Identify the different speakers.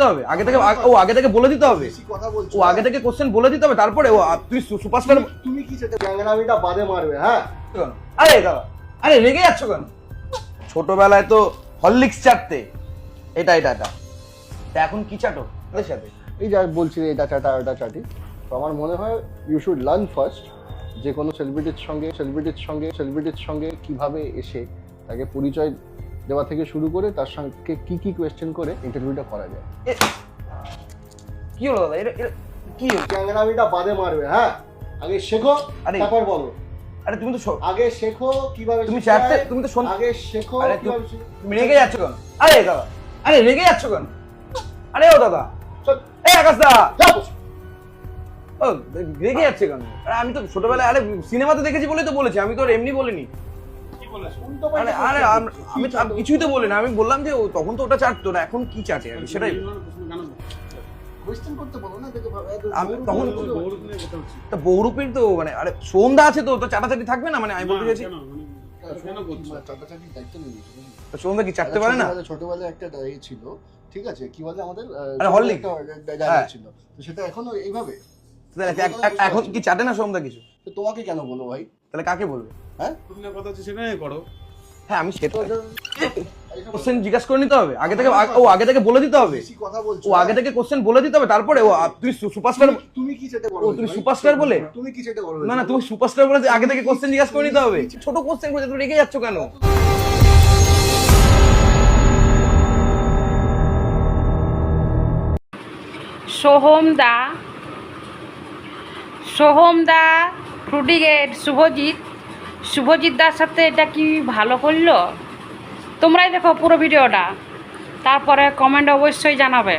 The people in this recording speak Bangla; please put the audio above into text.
Speaker 1: হবে আগে থেকে, ও আগে থেকে বলে দিতে হবে, ও আগে থেকে কোশ্চেন বলে দিতে হবে, তারপরে ও তুই সুপারস্টার।
Speaker 2: তুমি কি সেটা গ্যাংরামিটা বাদে মারবে? হ্যাঁ
Speaker 1: আরে দাদা, আরে রেগে যাচ্ছ কেন? ছোটবেলায় তো হরলিক্স চাটতে, এটা এটা এটা, তা এখন কি চাটো ওদের সাথে?
Speaker 2: এই যা বলছি এটা চাটা ওটা চাটি, তো আমার মনে হয় ইউ শুড লার্ন ফার্স্ট যে কোনো সেলিব্রিটির সঙ্গে কিভাবে এসে তাকে পরিচয় দেওয়া থেকে শুরু করে তার সঙ্গে কি কোয়েশ্চেন করে ইন্টারভিউটা করা যায়।
Speaker 1: কি হলো দাদা, এটা কি হলো?
Speaker 2: গ্যাংরামিটা বাদে মারবে। হ্যাঁ আগে শেখো তারপর বলো।
Speaker 1: আরে তুমি তো
Speaker 2: আগে শেখো কিভাবে
Speaker 1: তুমি চাটতে, তুমি তো
Speaker 2: আগে শেখো কিভাবে
Speaker 1: তুমি রেগে যাচ্ছ কেন? আরে দাদা, আরে রেগে যাচ্ছ কেন? আরে ও দাদা, এই আকাশ দা, ও রেগে যাচ্ছে কেন? আরে আমি তো ছোটবেলায় আরে সিনেমাতে দেখেছি বলেই তো বলেছি, আমি তো আর এমনি বলিনি। আরে আরে আমি কিছুই তো বলি না, আমি বললাম যে তখন তো ওটা চাটতো না, এখন কি চাটে আর সেটাই
Speaker 2: কোয়েশ্চেন করতে বলো না। দেখো
Speaker 1: তখন তা বহুরূপীর তো মানে, আরে সন্ধ্যা আছে তো চাটাচাটি থাকবে না, মানে আমি বলতে চাইছি
Speaker 2: চাটাচাটির দায়িত্ব নিয়ে
Speaker 1: সন্ধ্যা কি চাটতে পারে না?
Speaker 2: ছোটবেলায় একটা ইয়ে ছিল, ঠিক আছে, কি বলে আমাদের
Speaker 1: হরলিক্স
Speaker 2: ডায়লগ ছিল, তো সেটা এখনো এইভাবে।
Speaker 1: এখন কি চাটে না সন্ধ্যা কিছু?
Speaker 2: তো তোমাকে কেন বলো ভাই?
Speaker 1: তাহলে কাকে বলবে?
Speaker 2: হ্যাঁ
Speaker 3: কথা হচ্ছে সেটাই করো।
Speaker 1: হ্যাঁ আমি সেটা কোশ্চেন জিজ্ঞাসা করে নিতে হবে আগে থেকে, ও আগে থেকে বলে দিতে হবে,
Speaker 2: বেশি কথা বলছো।
Speaker 1: ও আগে থেকে কোশ্চেন বলে দিতে হবে, তারপরে ও তুই সুপারস্টার।
Speaker 2: তুমি কি সেটা করো?
Speaker 1: ও তুমি সুপারস্টার বলে,
Speaker 2: তুমি কি সেটা করো?
Speaker 1: না না তুমি সুপারস্টার বলে আগে থেকে কোশ্চেন জিজ্ঞাসা করে নিতে হবে। ছোট কোশ্চেন করে তুমি রেগে যাচ্ছ কেন?
Speaker 4: সোহম দা ফ্রুডিগেট শুভজিৎ দার সাথে এটা কি ভালো করলো? তোমরাই দেখো পুরো ভিডিওটা, তারপরে কমেন্ট অবশ্যই জানাবে।